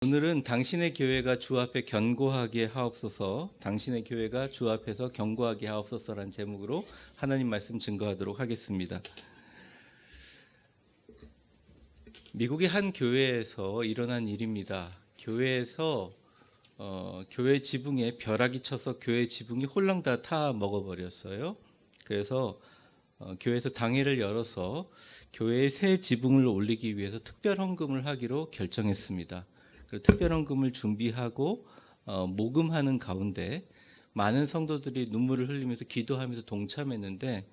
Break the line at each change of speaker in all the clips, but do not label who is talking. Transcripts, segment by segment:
오늘은 당신의 교회가 주 앞에 견고하게 하옵소서, 당신의 교회가 주 앞에서 견고하게 하옵소서라는 제목으로 하나님 말씀 증거하도록 하겠습니다. 미국의 한 교회에서 일어난 일입니다. 교회에서 교회 지붕에 벼락이 쳐서 교회 지붕이 홀랑 다 타 먹어버렸어요. 그래서 교회에서 당회를 열어서 교회의 새 지붕을 올리기 위해서 특별 헌금을 하기로 결정했습니다. 특별 헌금을 준비하고 모금하는 가운데 많은 성도들이 눈물을 흘리면서 기도하면서 동참했는데,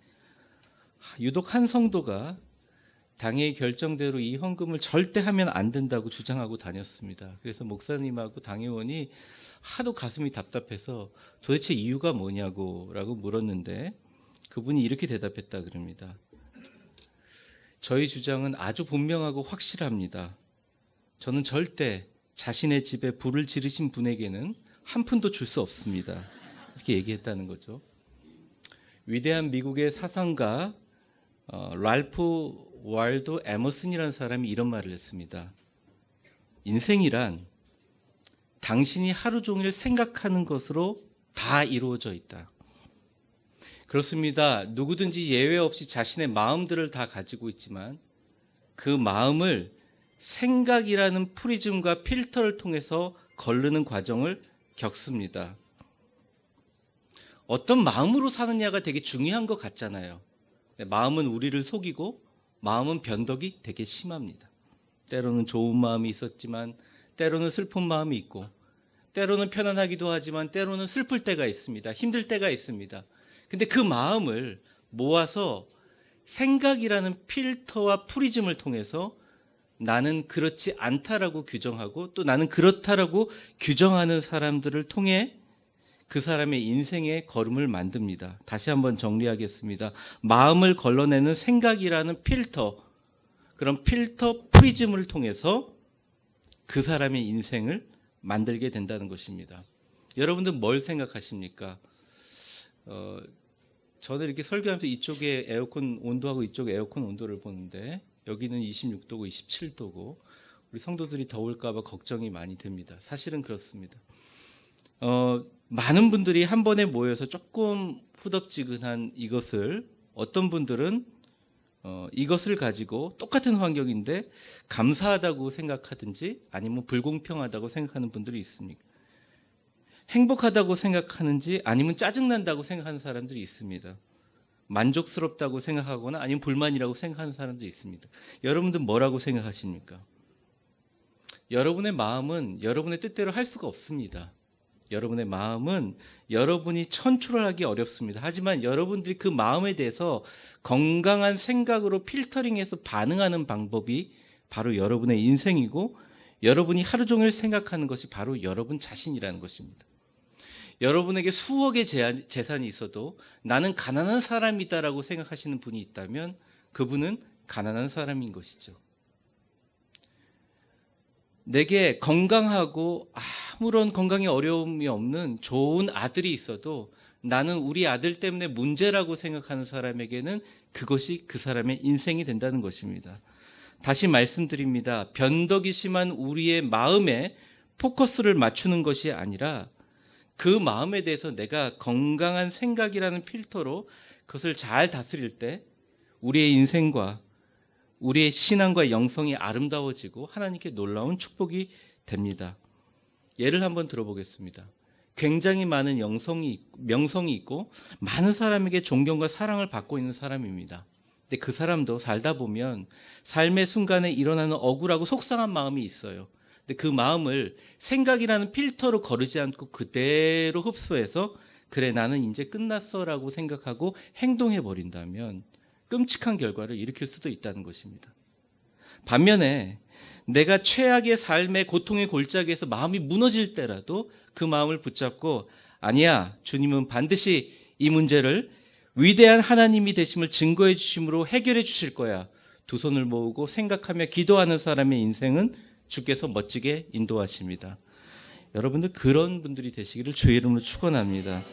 유독 한 성도가 당회의 결정대로 이 헌금을 절대 하면 안 된다고 주장하고 다녔습니다. 그래서 목사님하고 당회원이 하도 가슴이 답답해서 도대체 이유가 뭐냐고 라고 물었는데, 그분이 이렇게 대답했다 그럽니다. 저희 주장은 아주 분명하고 확실합니다. 저는 절대 자신의 집에 불을 지르신 분에게는 한 푼도 줄 수 없습니다. 이렇게 얘기했다는 거죠. 위대한 미국의 사상가 랄프 월도 에머슨이라는 사람이 이런 말을 했습니다. 인생이란 당신이 하루 종일 생각하는 것으로 다 이루어져 있다. 그렇습니다. 누구든지 예외 없이 자신의 마음들을 다 가지고 있지만 그 마음을 생각이라는 프리즘과 필터를 통해서 거르는 과정을 겪습니다. 어떤 마음으로 사느냐가 되게 중요한 것 같잖아요. 마음은 우리를 속이고 마음은 변덕이 되게 심합니다. 때로는 좋은 마음이 있었지만 때로는 슬픈 마음이 있고, 때로는 편안하기도 하지만 때로는 슬플 때가 있습니다. 힘들 때가 있습니다. 근데 그 마음을 모아서 생각이라는 필터와 프리즘을 통해서 나는 그렇지 않다라고 규정하고, 또 나는 그렇다라고 규정하는 사람들을 통해 그 사람의 인생의 걸음을 만듭니다. 다시 한번 정리하겠습니다. 마음을 걸러내는 생각이라는 필터, 그런 필터 프리즘을 통해서 그 사람의 인생을 만들게 된다는 것입니다. 여러분들 뭘 생각하십니까? 저는 이렇게 설교하면서 이쪽에 에어컨 온도하고 이쪽에 에어컨 온도를 보는데, 여기는 26도고 27도고 우리 성도들이 더울까 봐 걱정이 많이 됩니다. 사실은 그렇습니다. 많은 분들이 한 번에 모여서 조금 후덥지근한 이것을, 어떤 분들은 이것을 가지고 똑같은 환경인데 감사하다고 생각하든지 아니면 불공평하다고 생각하는 분들이 있습니다. 행복하다고 생각하는지 아니면 짜증난다고 생각하는 사람들이 있습니다. 만족스럽다고 생각하거나 아니면 불만이라고 생각하는 사람도 있습니다. 여러분들 뭐라고 생각하십니까? 여러분의 마음은 여러분의 뜻대로 할 수가 없습니다. 여러분의 마음은 여러분이 컨트롤하기 어렵습니다. 하지만 여러분들이 그 마음에 대해서 건강한 생각으로 필터링해서 반응하는 방법이 바로 여러분의 인생이고, 여러분이 하루 종일 생각하는 것이 바로 여러분 자신이라는 것입니다. 여러분에게 수억의 재산이 있어도 나는 가난한 사람이다라고 생각하시는 분이 있다면 그분은 가난한 사람인 것이죠. 내게 건강하고 아무런 건강에 어려움이 없는 좋은 아들이 있어도 나는 우리 아들 때문에 문제라고 생각하는 사람에게는 그것이 그 사람의 인생이 된다는 것입니다. 다시 말씀드립니다. 변덕이 심한 우리의 마음에 포커스를 맞추는 것이 아니라 그 마음에 대해서 내가 건강한 생각이라는 필터로 그것을 잘 다스릴 때 우리의 인생과 우리의 신앙과 영성이 아름다워지고 하나님께 놀라운 축복이 됩니다. 예를 한번 들어보겠습니다. 굉장히 많은 명성이 있고 많은 사람에게 존경과 사랑을 받고 있는 사람입니다. 근데 그 사람도 살다 보면 삶의 순간에 일어나는 억울하고 속상한 마음이 있어요. 근데 그 마음을 생각이라는 필터로 거르지 않고 그대로 흡수해서 그래 나는 이제 끝났어 라고 생각하고 행동해 버린다면 끔찍한 결과를 일으킬 수도 있다는 것입니다. 반면에 내가 최악의 삶의 고통의 골짜기에서 마음이 무너질 때라도 그 마음을 붙잡고 아니야, 주님은 반드시 이 문제를 위대한 하나님이 되심을 증거해 주심으로 해결해 주실 거야. 두 손을 모으고 생각하며 기도하는 사람의 인생은 주께서 멋지게 인도하십니다. 여러분들 그런 분들이 되시기를 주의 이름으로 축원합니다.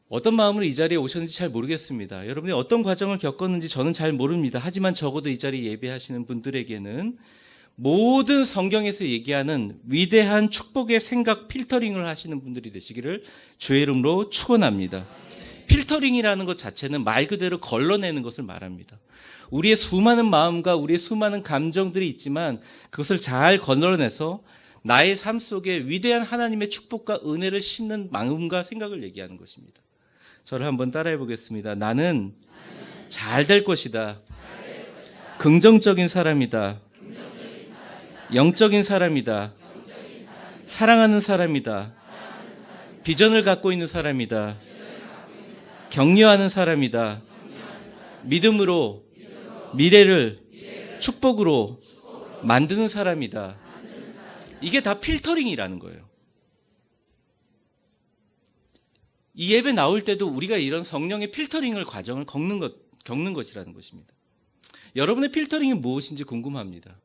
어떤 마음으로 이 자리에 오셨는지 잘 모르겠습니다. 여러분이 어떤 과정을 겪었는지 저는 잘 모릅니다. 하지만 적어도 이 자리에 예배하시는 분들에게는 모든 성경에서 얘기하는 위대한 축복의 생각 필터링을 하시는 분들이 되시기를 주의 이름으로 축원합니다. 필터링이라는 것 자체는 말 그대로 걸러내는 것을 말합니다. 우리의 수많은 마음과 우리의 수많은 감정들이 있지만 그것을 잘 걸러내서 나의 삶 속에 위대한 하나님의 축복과 은혜를 심는 마음과 생각을 얘기하는 것입니다. 저를 한번 따라해 보겠습니다. 나는 잘 될 것이다. 긍정적인 사람이다. 영적인 사람이다. 사랑하는 사람이다. 비전을 갖고 있는 사람이다. 격려하는 사람이다. 믿음으로 미래를 축복으로 만드는 사람이다. 이게 다 필터링이라는 거예요. 이 예배 나올 때도 우리가 이런 성령의 필터링을 과정을 겪는 것이라는 것입니다. 여러분의 필터링이 무엇인지 궁금합니다.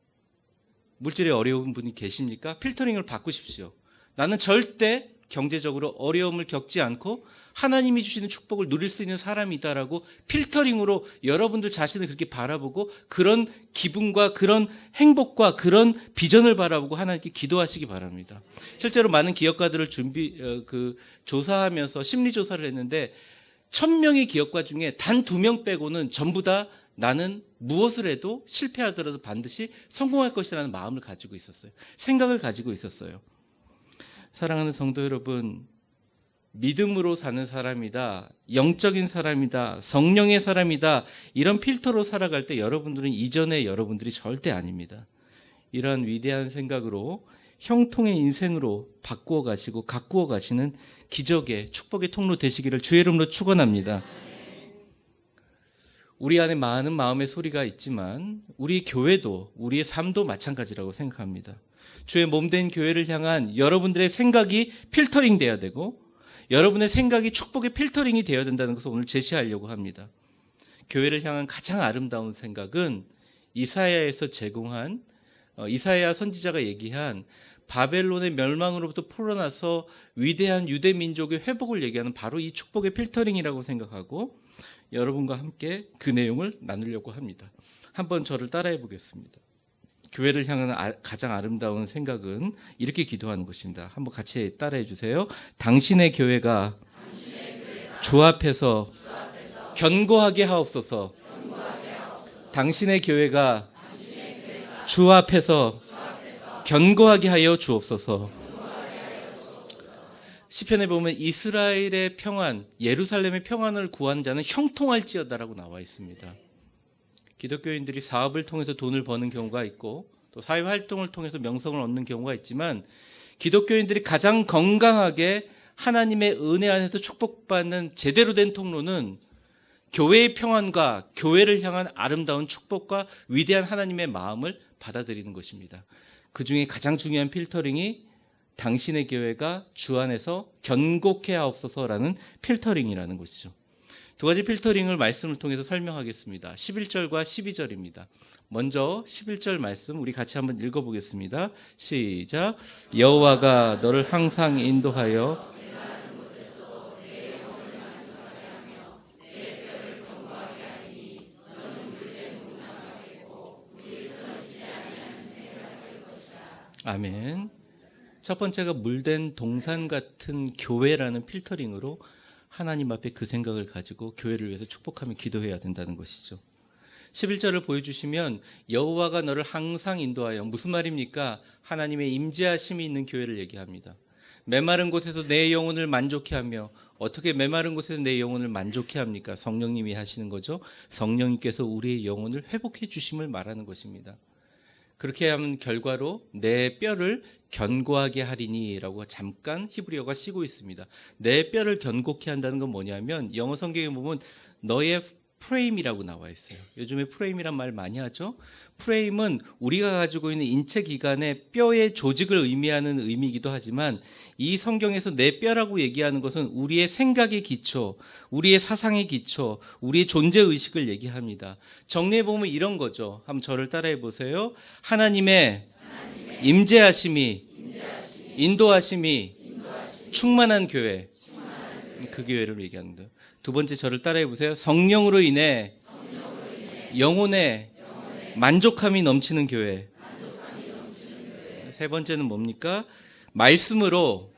물질에 어려운 분이 계십니까? 필터링을 바꾸십시오. 나는 절대 경제적으로 어려움을 겪지 않고 하나님이 주시는 축복을 누릴 수 있는 사람이다라고 필터링으로 여러분들 자신을 그렇게 바라보고 그런 기분과 그런 행복과 그런 비전을 바라보고 하나님께 기도하시기 바랍니다. 실제로 많은 기업가들을 조사하면서 심리조사를 했는데 1000명의 기업가 중에 단 2명 빼고는 전부 다 나는 무엇을 해도 실패하더라도 반드시 성공할 것이라는 마음을 가지고 있었어요. 생각을 가지고 있었어요. 사랑하는 성도 여러분, 믿음으로 사는 사람이다, 영적인 사람이다, 성령의 사람이다, 이런 필터로 살아갈 때 여러분들은 이전의 여러분들이 절대 아닙니다. 이러한 위대한 생각으로 형통의 인생으로 바꾸어 가시고 가꾸어 가시는 기적의 축복의 통로 되시기를 주의 이름으로 축원합니다. 우리 안에 많은 마음의 소리가 있지만 우리 교회도 우리의 삶도 마찬가지라고 생각합니다. 주의 몸된 교회를 향한 여러분들의 생각이 필터링 돼야 되고 여러분의 생각이 축복의 필터링이 되어야 된다는 것을 오늘 제시하려고 합니다. 교회를 향한 가장 아름다운 생각은 이사야에서 제공한 이사야 선지자가 얘기한 바벨론의 멸망으로부터 풀어나서 위대한 유대 민족의 회복을 얘기하는 바로 이 축복의 필터링이라고 생각하고 여러분과 함께 그 내용을 나누려고 합니다. 한번 저를 따라해 보겠습니다. 교회를 향한 가장 아름다운 생각은 이렇게 기도하는 것입니다. 한번 같이 따라해 주세요. 당신의 교회가 주 앞에서 견고하게 하옵소서. 당신의 교회가 주 앞에서 견고하게 하여 주옵소서. 시편에 보면 이스라엘의 평안, 예루살렘의 평안을 구한 자는 형통할지어다라고 나와 있습니다. 기독교인들이 사업을 통해서 돈을 버는 경우가 있고 또 사회활동을 통해서 명성을 얻는 경우가 있지만 기독교인들이 가장 건강하게 하나님의 은혜 안에서 축복받는 제대로 된 통로는 교회의 평안과 교회를 향한 아름다운 축복과 위대한 하나님의 마음을 받아들이는 것입니다. 그 중에 가장 중요한 필터링이 당신의 교회가 주 안에서 견고케 하옵소서라는 필터링이라는 것이죠. 두 가지 필터링을 말씀을 통해서 설명하겠습니다. 11절과 12절입니다. 먼저 11절 말씀 우리 같이 한번 읽어보겠습니다. 시작. 여호와가 너를 항상 인도하여 아멘. 첫 번째가 물된 동산 같은 교회라는 필터링으로 하나님 앞에 그 생각을 가지고 교회를 위해서 축복하며 기도해야 된다는 것이죠. 11절을 보여주시면 여호와가 너를 항상 인도하여, 무슨 말입니까? 하나님의 임재하심이 있는 교회를 얘기합니다. 메마른 곳에서 내 영혼을 만족해 하며, 어떻게 메마른 곳에서 내 영혼을 만족해 합니까? 성령님이 하시는 거죠. 성령님께서 우리의 영혼을 회복해 주심을 말하는 것입니다. 그렇게 하면 결과로 내 뼈를 견고하게 하리니라고 잠깐 히브리어가 쉬고 있습니다. 내 뼈를 견고케 한다는 건 뭐냐면 영어 성경에 보면 너의 프레임이라고 나와 있어요. 요즘에 프레임이란 말 많이 하죠. 프레임은 우리가 가지고 있는 인체 기관의 뼈의 조직을 의미하는 의미이기도 하지만 이 성경에서 내 뼈라고 얘기하는 것은 우리의 생각의 기초, 우리의 사상의 기초, 우리의 존재의식을 얘기합니다. 정리해보면 이런 거죠. 한번 저를 따라해 보세요. 하나님의 임재하심이, 인도하심이 충만한 교회, 그 교회를 얘기하는 거예요. 두 번째 저를 따라해 보세요. 성령으로 인해 영혼의 만족함이 넘치는 교회. 세 번째는 뭡니까? 말씀으로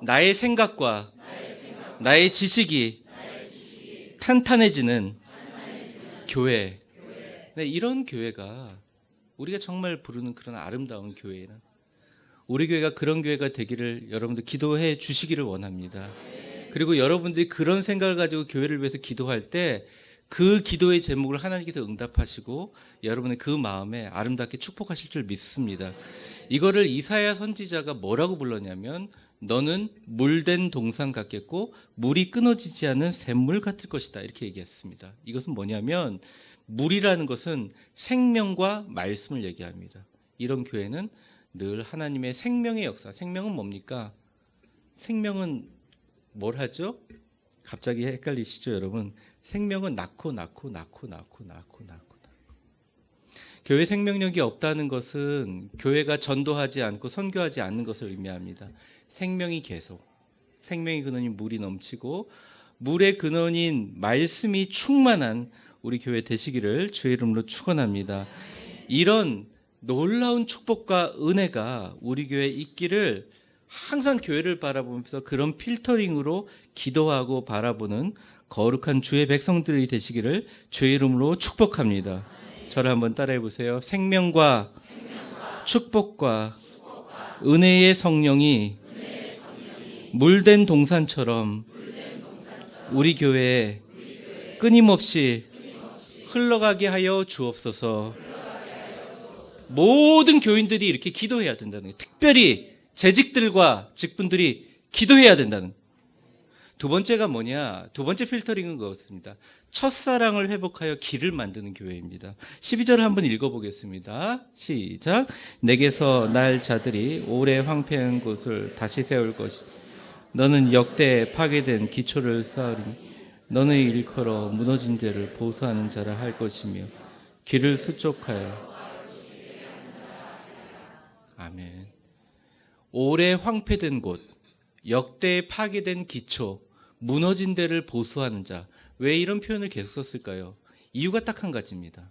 나의 생각과 나의 지식이 탄탄해지는 교회. 네, 이런 교회가 우리가 정말 부르는 그런 아름다운 교회는 우리 교회가 그런 교회가 되기를 여러분들 기도해 주시기를 원합니다. 그리고 여러분들이 그런 생각을 가지고 교회를 위해서 기도할 때 그 기도의 제목을 하나님께서 응답하시고 여러분의 그 마음에 아름답게 축복하실 줄 믿습니다. 이거를 이사야 선지자가 뭐라고 불렀냐면 너는 물된 동산 같겠고 물이 끊어지지 않는 샘물 같을 것이다 이렇게 얘기했습니다. 이것은 뭐냐면 물이라는 것은 생명과 말씀을 얘기합니다. 이런 교회는 늘 하나님의 생명의 역사. 생명은 뭡니까? 생명은 뭘 하죠? 갑자기 헷갈리시죠, 여러분? 생명은 낳고. 교회 생명력이 없다는 것은 교회가 전도하지 않고 선교하지 않는 것을 의미합니다. 생명이 계속, 생명의 근원인 물이 넘치고 물의 근원인 말씀이 충만한 우리 교회 되시기를 주의 이름으로 축원합니다. 이런 놀라운 축복과 은혜가 우리 교회에 있기를 항상 교회를 바라보면서 그런 필터링으로 기도하고 바라보는 거룩한 주의 백성들이 되시기를 주의 이름으로 축복합니다. 저를 한번 따라해 보세요. 생명과 축복과 은혜의 성령이 물된 동산처럼 우리 교회에 끊임없이 흘러가게 하여 주옵소서. 모든 교인들이 이렇게 기도해야 된다는 거예요. 특별히 재직들과 직분들이 기도해야 된다는 거예요. 두 번째가 뭐냐? 두 번째 필터링은 그렇습니다. 첫사랑을 회복하여 길을 만드는 교회입니다. 12절을 한번 읽어보겠습니다. 시작. 내게서 날 자들이 오래 황폐한 곳을 다시 세울 것이 너는 역대 파괴된 기초를 쌓으리니 너는 일컬어 무너진 데를 보수하는 자라 할 것이며 길을 수족하여 아멘. 오래 황폐된 곳, 역대 파괴된 기초, 무너진 데를 보수하는 자. 왜 이런 표현을 계속 썼을까요? 이유가 딱 한 가지입니다.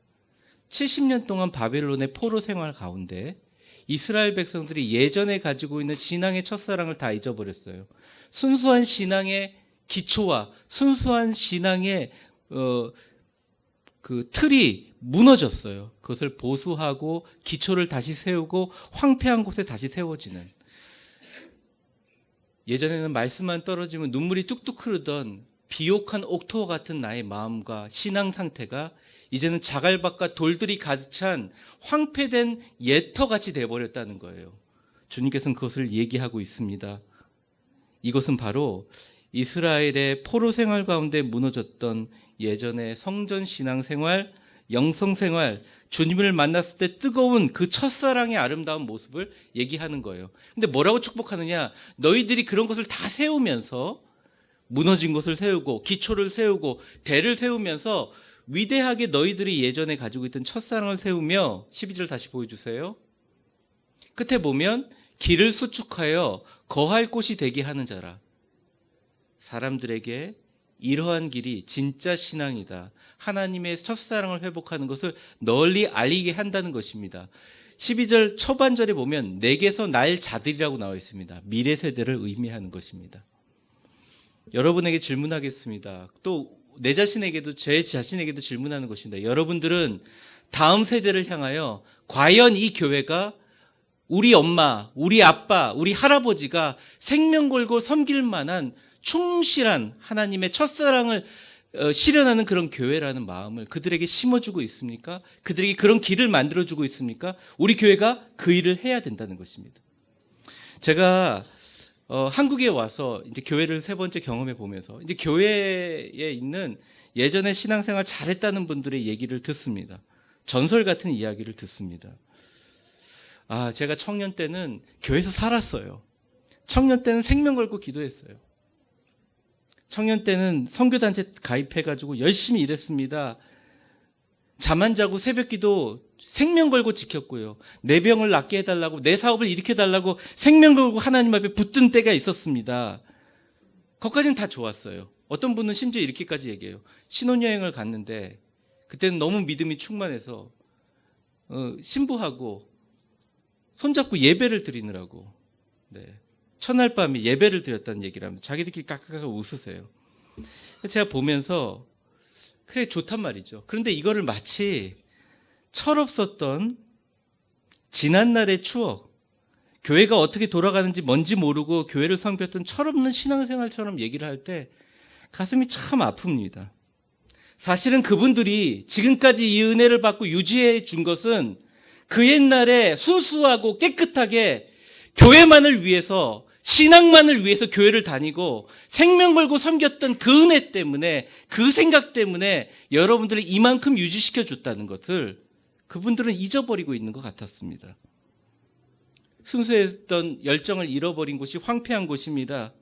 70년 동안 바벨론의 포로 생활 가운데 이스라엘 백성들이 예전에 가지고 있는 신앙의 첫사랑을 다 잊어버렸어요. 순수한 신앙의 기초와 순수한 신앙의 그 틀이 무너졌어요. 그것을 보수하고 기초를 다시 세우고 황폐한 곳에 다시 세워지는. 예전에는 말씀만 떨어지면 눈물이 뚝뚝 흐르던 비옥한 옥토와 같은 나의 마음과 신앙 상태가 이제는 자갈밭과 돌들이 가득 찬 황폐된 예터같이 돼버렸다는 거예요. 주님께서는 그것을 얘기하고 있습니다. 이것은 바로 이스라엘의 포로 생활 가운데 무너졌던 예전의 성전 신앙 생활, 영성 생활, 주님을 만났을 때 뜨거운 그 첫사랑의 아름다운 모습을 얘기하는 거예요. 근데 뭐라고 축복하느냐? 너희들이 그런 것을 다 세우면서 무너진 것을 세우고 기초를 세우고 대를 세우면서 위대하게 너희들이 예전에 가지고 있던 첫사랑을 세우며 12절 다시 보여주세요. 끝에 보면 길을 수축하여 거할 곳이 되게 하는 자라. 사람들에게 이러한 길이 진짜 신앙이다. 하나님의 첫사랑을 회복하는 것을 널리 알리게 한다는 것입니다. 12절 초반절에 보면 내게서 날 자들이라고 나와 있습니다. 미래 세대를 의미하는 것입니다. 여러분에게 질문하겠습니다. 또 내 자신에게도 제 자신에게도 질문하는 것입니다. 여러분들은 다음 세대를 향하여 과연 이 교회가 우리 엄마, 우리 아빠, 우리 할아버지가 생명 걸고 섬길 만한 충실한 하나님의 첫사랑을 실현하는 그런 교회라는 마음을 그들에게 심어주고 있습니까? 그들에게 그런 길을 만들어주고 있습니까? 우리 교회가 그 일을 해야 된다는 것입니다. 제가 한국에 와서 이제 교회를 세 번째 경험해 보면서 이제 교회에 있는 예전에 신앙생활 잘했다는 분들의 얘기를 듣습니다. 전설 같은 이야기를 듣습니다. 제가 청년 때는 교회에서 살았어요. 청년 때는 생명 걸고 기도했어요. 청년 때는 선교단체 가입해가지고 열심히 일했습니다. 잠 안 자고 새벽기도 생명 걸고 지켰고요. 내 병을 낫게 해달라고, 내 사업을 일으켜달라고 생명 걸고 하나님 앞에 붙든 때가 있었습니다. 거기까지는 다 좋았어요. 어떤 분은 심지어 이렇게까지 얘기해요. 신혼여행을 갔는데 그때는 너무 믿음이 충만해서 신부하고 손잡고 예배를 드리느라고 첫날 밤에 예배를 드렸다는 얘기를 합니다. 자기들끼리 깍깍깍 웃으세요. 제가 보면서 그래 좋단 말이죠. 그런데 이거를 마치 철없었던 지난날의 추억, 교회가 어떻게 돌아가는지 뭔지 모르고 교회를 섬겼던 철없는 신앙생활처럼 얘기를 할 때 가슴이 참 아픕니다. 사실은 그분들이 지금까지 이 은혜를 받고 유지해 준 것은 그 옛날에 순수하고 깨끗하게 교회만을 위해서, 신앙만을 위해서 교회를 다니고 생명 걸고 섬겼던 그 은혜 때문에, 그 생각 때문에 여러분들을 이만큼 유지시켜 줬다는 것을 그분들은 잊어버리고 있는 것 같았습니다. 순수했던 열정을 잃어버린 곳이 황폐한 곳입니다.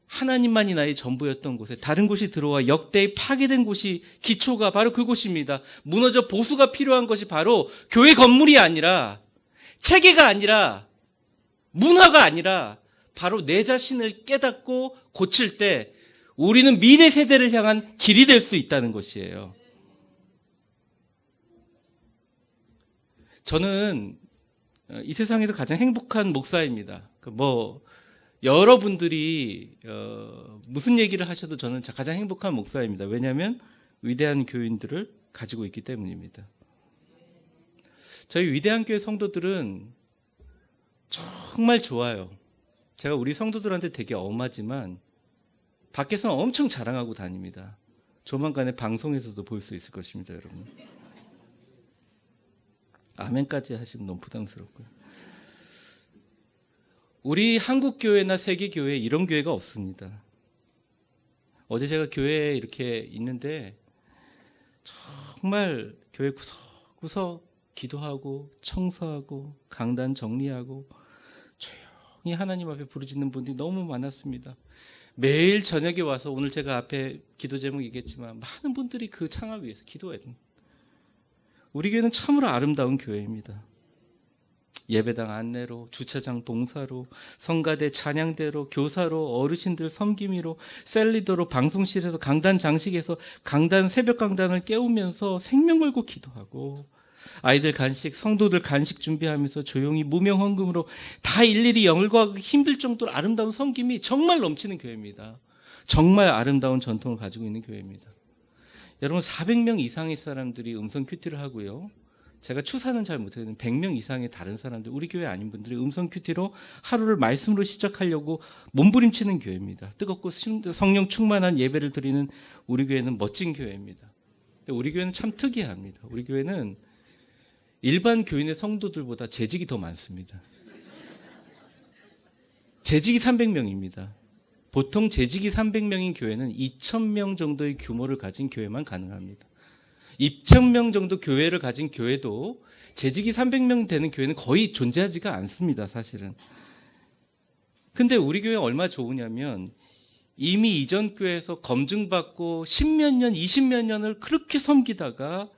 하나님만이 나의 전부였던 곳에 다른 곳이 들어와 역대에 파괴된 곳이, 기초가 바로 그곳입니다. 무너져 보수가 필요한 것이 바로 교회 건물이 아니라, 체계가 아니라, 문화가 아니라 바로 내 자신을 깨닫고 고칠 때 우리는 미래 세대를 향한 길이 될 수 있다는 것이에요. 저는 이 세상에서 가장 행복한 목사입니다. 여러분들이 무슨 얘기를 하셔도 저는 가장 행복한 목사입니다. 왜냐하면 위대한 교인들을 가지고 있기 때문입니다. 저희 위대한 교회 성도들은 정말 좋아요. 제가 우리 성도들한테 되게 엄하지만 밖에서는 엄청 자랑하고 다닙니다. 조만간에 방송에서도 볼 수 있을 것입니다, 여러분. 아멘까지 하시면 너무 부담스럽고요. 우리 한국 교회나 세계 교회에 이런 교회가 없습니다. 어제 제가 교회에 이렇게 있는데 정말 교회 구석구석 기도하고 청소하고 강단 정리하고 조용히 하나님 앞에 부르짖는 분들이 너무 많았습니다. 매일 저녁에 와서, 오늘 제가 앞에 기도 제목 얘기했지만 많은 분들이 그 창을 위해서 기도해요. 우리 교회는 참으로 아름다운 교회입니다. 예배당 안내로, 주차장 봉사로, 성가대 찬양대로, 교사로, 어르신들 섬김이로, 셀리더로, 방송실에서 강단 장식에서 강단, 새벽 강단을 깨우면서 생명 걸고 기도하고, 아이들 간식, 성도들 간식 준비하면서 조용히 무명 헌금으로 다 일일이 영을구하기 힘들 정도로 아름다운 섬김이 정말 넘치는 교회입니다. 정말 아름다운 전통을 가지고 있는 교회입니다. 여러분, 400명 이상의 사람들이 음성 큐티를 하고요. 제가 추사는 잘 못하는 100명 이상의 다른 사람들, 우리 교회 아닌 분들이 음성 큐티로 하루를 말씀으로 시작하려고 몸부림치는 교회입니다. 뜨겁고 성령 충만한 예배를 드리는 우리 교회는 멋진 교회입니다. 우리 교회는 참 특이합니다. 우리 교회는 일반 교인의 성도들보다 재직이 더 많습니다. 재직이 300명입니다. 보통 재직이 300명인 교회는 2,000명 정도의 규모를 가진 교회만 가능합니다. 2,000명 정도 교회를 가진 교회도 재직이 300명 되는 교회는 거의 존재하지가 않습니다, 사실은. 근데 우리 교회가 얼마나 좋으냐면 이미 이전 교회에서 검증받고 10몇 년, 20몇 년을 그렇게 섬기다가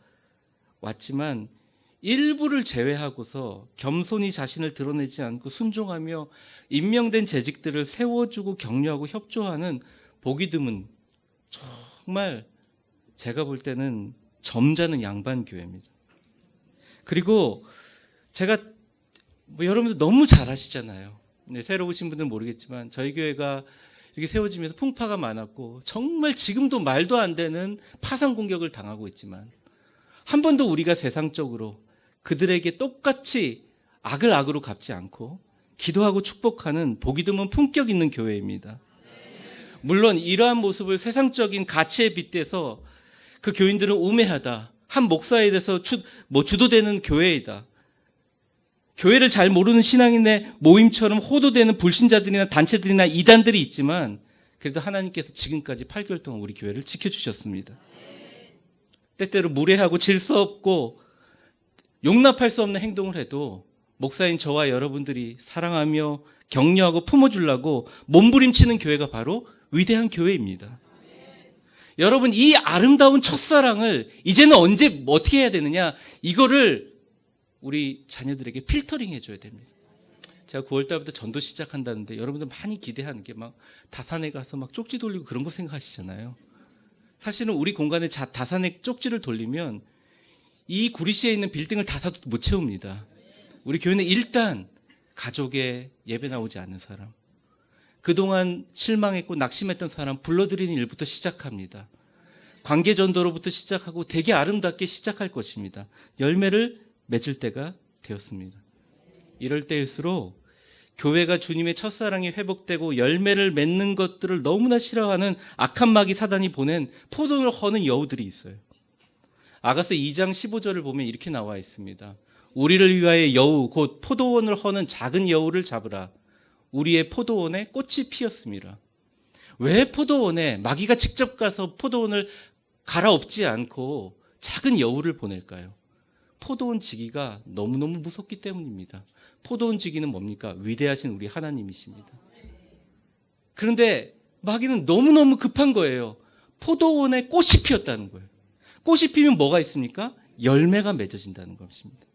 왔지만 일부를 제외하고서 겸손히 자신을 드러내지 않고 순종하며 임명된 재직들을 세워주고 격려하고 협조하는 보기 드문, 정말 제가 볼 때는 점잖은 양반 교회입니다. 그리고 제가 여러분들 너무 잘 아시잖아요. 새로 오신 분들은 모르겠지만 저희 교회가 이렇게 세워지면서 풍파가 많았고 정말 지금도 말도 안 되는 파상 공격을 당하고 있지만 한 번도 우리가 세상적으로 그들에게 똑같이 악을 악으로 갚지 않고 기도하고 축복하는 보기 드문 품격 있는 교회입니다. 물론 이러한 모습을 세상적인 가치에 빗대서 그 교인들은 우매하다, 한 목사에 대해서 주도되는 교회이다, 교회를 잘 모르는 신앙인의 모임처럼 호도되는 불신자들이나 단체들이나 이단들이 있지만 그래도 하나님께서 지금까지 8개월 동안 우리 교회를 지켜주셨습니다. 때때로 무례하고 질서 없고 용납할 수 없는 행동을 해도 목사인 저와 여러분들이 사랑하며 격려하고 품어주려고 몸부림치는 교회가 바로 위대한 교회입니다. 여러분, 이 아름다운 첫사랑을 이제는 언제 어떻게 해야 되느냐, 이거를 우리 자녀들에게 필터링 해줘야 됩니다. 제가 9월달부터 전도 시작한다는데 여러분들 많이 기대하는 게 막 다산에 가서 막 쪽지 돌리고 그런 거 생각하시잖아요. 사실은 우리 공간에 다산에 쪽지를 돌리면 이 구리시에 있는 빌딩을 다 사도 못 채웁니다. 우리 교회는 일단 가족의 예배 나오지 않는 사람, 그동안 실망했고 낙심했던 사람 불러들이는 일부터 시작합니다. 관계전도로부터 시작하고 되게 아름답게 시작할 것입니다. 열매를 맺을 때가 되었습니다. 이럴 때일수록 교회가 주님의 첫사랑이 회복되고 열매를 맺는 것들을 너무나 싫어하는 악한 마귀 사단이 보낸 포도를 허는 여우들이 있어요. 아가서 2장 15절을 보면 이렇게 나와 있습니다. 우리를 위하여 여우 곧 포도원을 허는 작은 여우를 잡으라. 우리의 포도원에 꽃이 피었습니다. 왜 포도원에 마귀가 직접 가서 포도원을 갈아엎지 않고 작은 여우를 보낼까요? 포도원 지기가 너무너무 무섭기 때문입니다. 포도원 지기는 뭡니까? 위대하신 우리 하나님이십니다. 그런데 마귀는 너무너무 급한 거예요. 포도원에 꽃이 피었다는 거예요. 꽃이 피면 뭐가 있습니까? 열매가 맺어진다는 것입니다.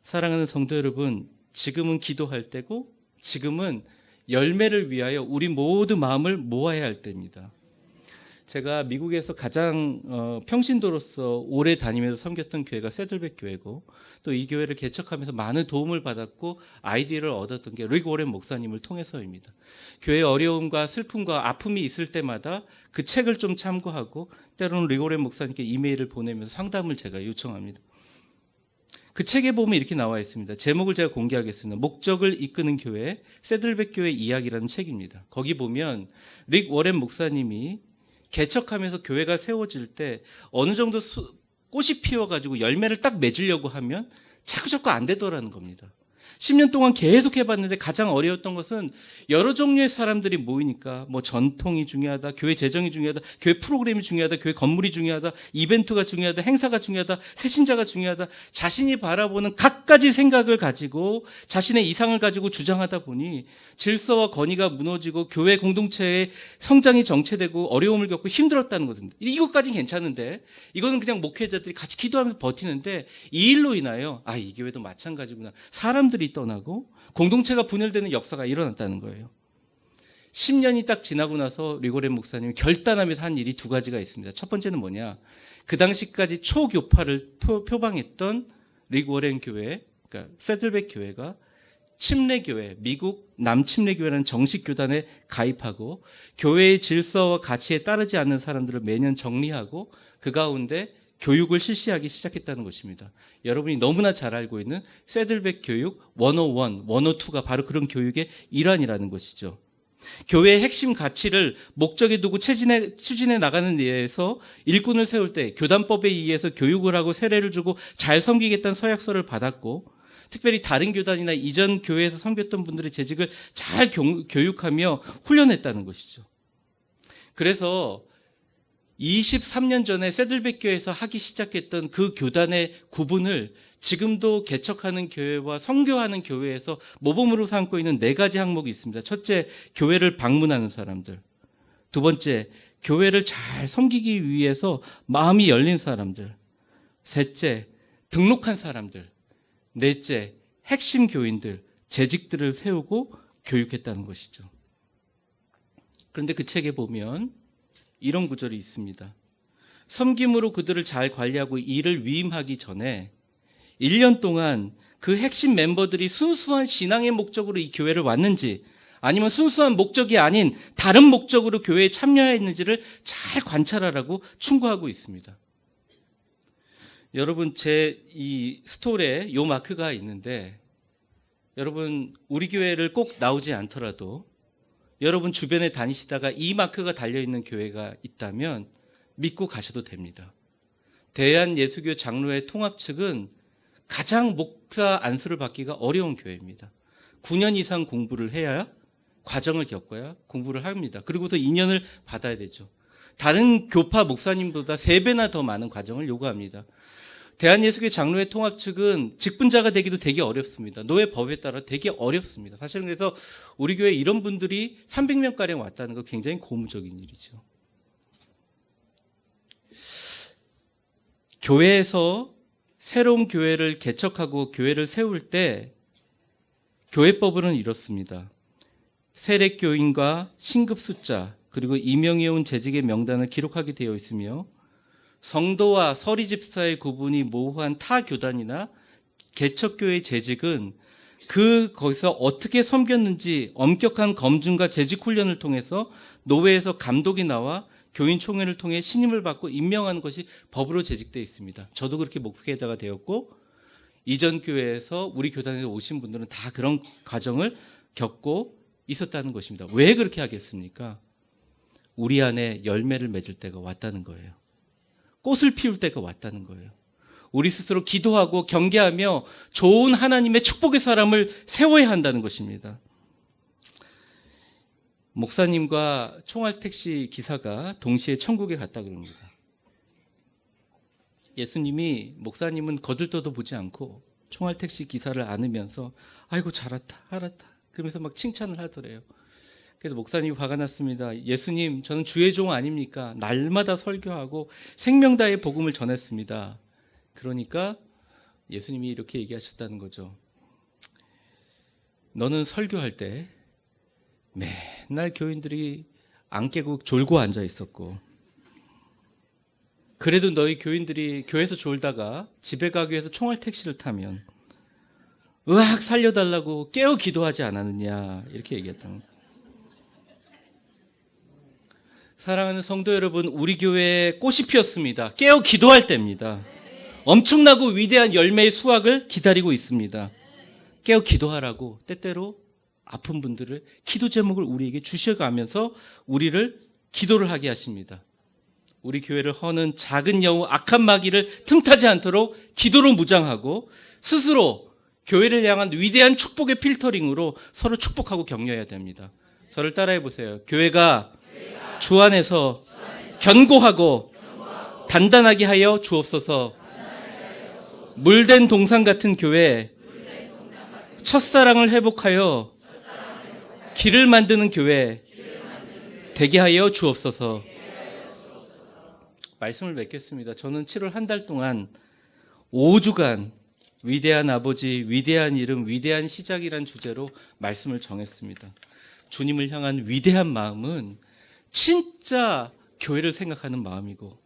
사랑하는 성도 여러분, 지금은 기도할 때고 지금은 열매를 위하여 우리 모두 마음을 모아야 할 때입니다. 제가 미국에서 가장 평신도로서 오래 다니면서 섬겼던 교회가 세들백 교회고, 또 이 교회를 개척하면서 많은 도움을 받았고 아이디어를 얻었던 게 릭 워렌 목사님을 통해서입니다. 교회의 어려움과 슬픔과 아픔이 있을 때마다 그 책을 좀 참고하고 때로는 릭 워렌 목사님께 이메일을 보내면서 상담을 제가 요청합니다. 그 책에 보면 이렇게 나와 있습니다. 제목을 제가 공개하겠습니다. 목적을 이끄는 교회, 세들백 교회 이야기라는 책입니다. 거기 보면 릭 워렌 목사님이 개척하면서 교회가 세워질 때 어느 정도 꽃이 피어가지고 열매를 딱 맺으려고 하면 자꾸 안 되더라는 겁니다. 10년 동안 계속 해봤는데 가장 어려웠던 것은 여러 종류의 사람들이 모이니까 뭐 전통이 중요하다, 교회 재정이 중요하다, 교회 프로그램이 중요하다, 교회 건물이 중요하다, 이벤트가 중요하다, 행사가 중요하다, 새신자가 중요하다, 자신이 바라보는 갖가지 생각을 가지고 자신의 이상을 가지고 주장하다 보니 질서와 권위가 무너지고 교회 공동체의 성장이 정체되고 어려움을 겪고 힘들었다는 거거든요. 이것까지는 괜찮은데 이거는 그냥 목회자들이 같이 기도하면서 버티는데 이 일로 인하여 이 교회도 마찬가지구나. 사람들이 떠나고 공동체가 분열되는 역사가 일어났다는 거예요. 10년이 딱 지나고 나서 릭 워렌 목사님이 결단하면서 한 일이 두 가지가 있습니다. 첫 번째는 뭐냐? 그 당시까지 초교파를 표방했던 릭 워렌 교회, 그러니까 세들백 교회가 침례교회, 미국 남침례교회라는 정식 교단에 가입하고 교회의 질서와 가치에 따르지 않는 사람들을 매년 정리하고 그 가운데 교육을 실시하기 시작했다는 것입니다. 여러분이 너무나 잘 알고 있는 세들백 교육 101, 102가 바로 그런 교육의 일환이라는 것이죠. 교회의 핵심 가치를 목적에 두고 추진해 나가는 데에서 일꾼을 세울 때 교단법에 의해서 교육을 하고 세례를 주고 잘 섬기겠다는 서약서를 받았고, 특별히 다른 교단이나 이전 교회에서 섬겼던 분들의 재직을 잘 교육하며 훈련했다는 것이죠. 그래서 23년 전에 세들백 교회에서 하기 시작했던 그 교단의 구분을 지금도 개척하는 교회와 선교하는 교회에서 모범으로 삼고 있는 4가지 항목이 있습니다. 첫째, 교회를 방문하는 사람들. 두 번째, 교회를 잘 섬기기 위해서 마음이 열린 사람들. 셋째, 등록한 사람들. 넷째, 핵심 교인들, 재직들을 세우고 교육했다는 것이죠. 그런데 그 책에 보면 이런 구절이 있습니다. 섬김으로 그들을 잘 관리하고 일을 위임하기 전에 1년 동안 그 핵심 멤버들이 순수한 신앙의 목적으로 이 교회를 왔는지, 아니면 순수한 목적이 아닌 다른 목적으로 교회에 참여했는지를 잘 관찰하라고 충고하고 있습니다. 여러분, 제 이 스톨에 이 마크가 있는데, 여러분 우리 교회를 꼭 나오지 않더라도 여러분 주변에 다니시다가 이 마크가 달려있는 교회가 있다면 믿고 가셔도 됩니다. 대한예수교 장로회 통합 측은 가장 목사 안수를 받기가 어려운 교회입니다. 9년 이상 공부를 해야, 과정을 겪어야 공부를 합니다. 그리고서 2년을 받아야 되죠. 다른 교파 목사님보다 3배나 더 많은 과정을 요구합니다. 대한예수교 장로회 통합 측은 직분자가 되기도 되게 어렵습니다. 노예법에 따라 되게 어렵습니다. 사실은 그래서 우리 교회에 이런 분들이 300명가량 왔다는 거 굉장히 고무적인 일이죠. 교회에서 새로운 교회를 개척하고 교회를 세울 때 교회법으로는 이렇습니다. 세례교인과 신급 숫자, 그리고 임명해온 재직의 명단을 기록하게 되어 있으며 성도와 서리집사의 구분이 모호한 타 교단이나 개척교회의 재직은 거기서 어떻게 섬겼는지 엄격한 검증과 재직 훈련을 통해서 노회에서 감독이 나와 교인총회를 통해 신임을 받고 임명하는 것이 법으로 재직되어 있습니다. 저도 그렇게 목회자가 되었고 이전 교회에서 우리 교단에서 오신 분들은 다 그런 과정을 겪고 있었다는 것입니다. 왜 그렇게 하겠습니까? 우리 안에 열매를 맺을 때가 왔다는 거예요. 꽃을 피울 때가 왔다는 거예요. 우리 스스로 기도하고 경계하며 좋은 하나님의 축복의 사람을 세워야 한다는 것입니다. 목사님과 총알택시 기사가 동시에 천국에 갔다 그럽니다. 예수님이 목사님은 거들떠도 보지 않고 총알택시 기사를 안으면서 아이고 잘했다 알았다 그러면서 막 칭찬을 하더래요. 그래서 목사님이 화가 났습니다. 예수님, 저는 주의 종 아닙니까? 날마다 설교하고 생명 다해 복음을 전했습니다. 그러니까 예수님이 이렇게 얘기하셨다는 거죠. 너는 설교할 때 맨날 교인들이 안 깨고 졸고 앉아 있었고, 그래도 너희 교인들이 교회에서 졸다가 집에 가기 위해서 총알 택시를 타면 으악 살려달라고 깨어 기도하지 않았느냐, 이렇게 얘기했다는 거예요. 사랑하는 성도 여러분, 우리 교회에 꽃이 피었습니다. 깨어 기도할 때입니다. 엄청나고 위대한 열매의 수확을 기다리고 있습니다. 깨어 기도하라고 때때로 아픈 분들을 기도 제목을 우리에게 주셔가면서 우리를 기도를 하게 하십니다. 우리 교회를 허는 작은 여우 악한 마귀를 틈타지 않도록 기도로 무장하고 스스로 교회를 향한 위대한 축복의 필터링으로 서로 축복하고 격려해야 됩니다. 저를 따라해 보세요. 교회가 주 안에서 견고하고 단단하게 하여 주옵소서. 물된 동상 같은 교회, 첫사랑을 회복하여 길을 만드는 교회 되게 하여 주옵소서. 말씀을 맺겠습니다. 저는 7월 한 달 동안 5주간 위대한 아버지, 위대한 이름, 위대한 시작이란 주제로 말씀을 정했습니다. 주님을 향한 위대한 마음은 진짜 교회를 생각하는 마음이고,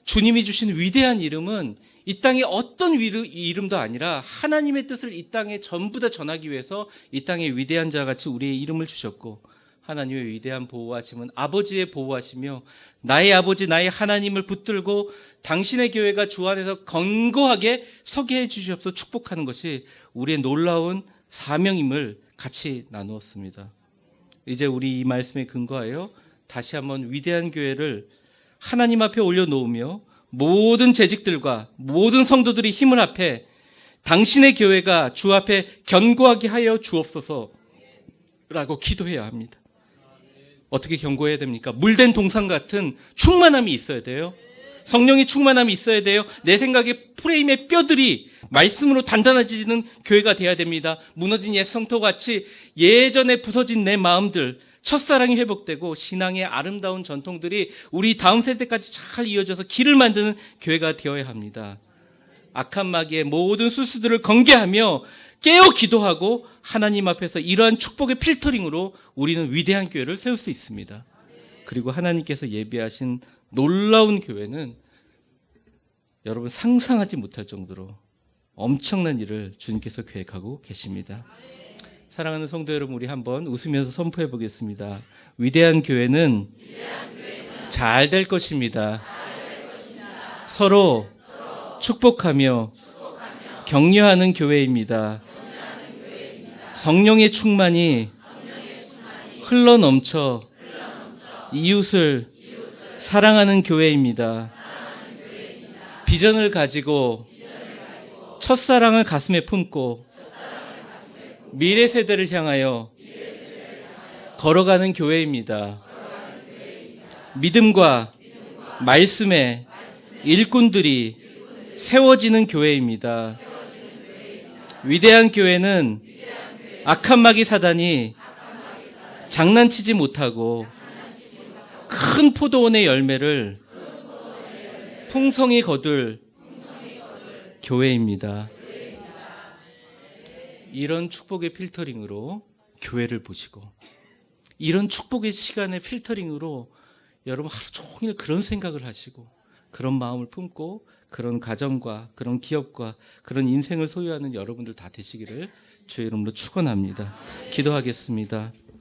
주님이 주신 위대한 이름은 이 땅에 어떤 이름도 아니라 하나님의 뜻을 이 땅에 전부 다 전하기 위해서 이 땅에 위대한 자와 같이 우리의 이름을 주셨고, 하나님의 위대한 보호하심은 아버지의 보호하시며 나의 아버지 나의 하나님을 붙들고 당신의 교회가 주 안에서 견고하게 서게 해주시옵소서 축복하는 것이 우리의 놀라운 사명임을 같이 나누었습니다. 이제 우리 이 말씀에 근거하여 다시 한번 위대한 교회를 하나님 앞에 올려놓으며 모든 재직들과 모든 성도들이 힘을 합해 당신의 교회가 주 앞에 견고하게 하여 주옵소서 라고 기도해야 합니다. 어떻게 견고해야 됩니까? 물된 동상 같은 충만함이 있어야 돼요. 성령의 충만함이 있어야 돼요. 내 생각에 프레임의 뼈들이 말씀으로 단단해지는 교회가 돼야 됩니다. 무너진 옛 성토같이 예전에 부서진 내 마음들, 첫사랑이 회복되고 신앙의 아름다운 전통들이 우리 다음 세대까지 잘 이어져서 길을 만드는 교회가 되어야 합니다. 악한 마귀의 모든 수수들을 건개하며 깨어 기도하고 하나님 앞에서 이러한 축복의 필터링으로 우리는 위대한 교회를 세울 수 있습니다. 그리고 하나님께서 예비하신 놀라운 교회는 여러분 상상하지 못할 정도로 엄청난 일을 주님께서 계획하고 계십니다. 사랑하는 성도 여러분, 우리 한번 웃으면서 선포해 보겠습니다. 위대한 교회는 잘 될 것입니다. 서로 축복하며 격려하는 교회입니다. 성령의 충만이 흘러넘쳐 이웃을 사랑하는 교회입니다. 비전을 가지고 첫사랑을 가슴에 품고 미래 세대를 향하여 걸어가는 교회입니다. 믿음과 말씀의 일꾼들이 세워지는 교회입니다. 위대한 교회는 악한 마귀 사단이 장난치지 못하고 큰 포도원의 열매를 풍성히 거둘 교회입니다. 이런 축복의 필터링으로 교회를 보시고, 이런 축복의 시간의 필터링으로 여러분 하루 종일 그런 생각을 하시고 그런 마음을 품고 그런 가정과 그런 기업과 그런 인생을 소유하는 여러분들 다 되시기를 주의 이름으로 축원합니다. 기도하겠습니다.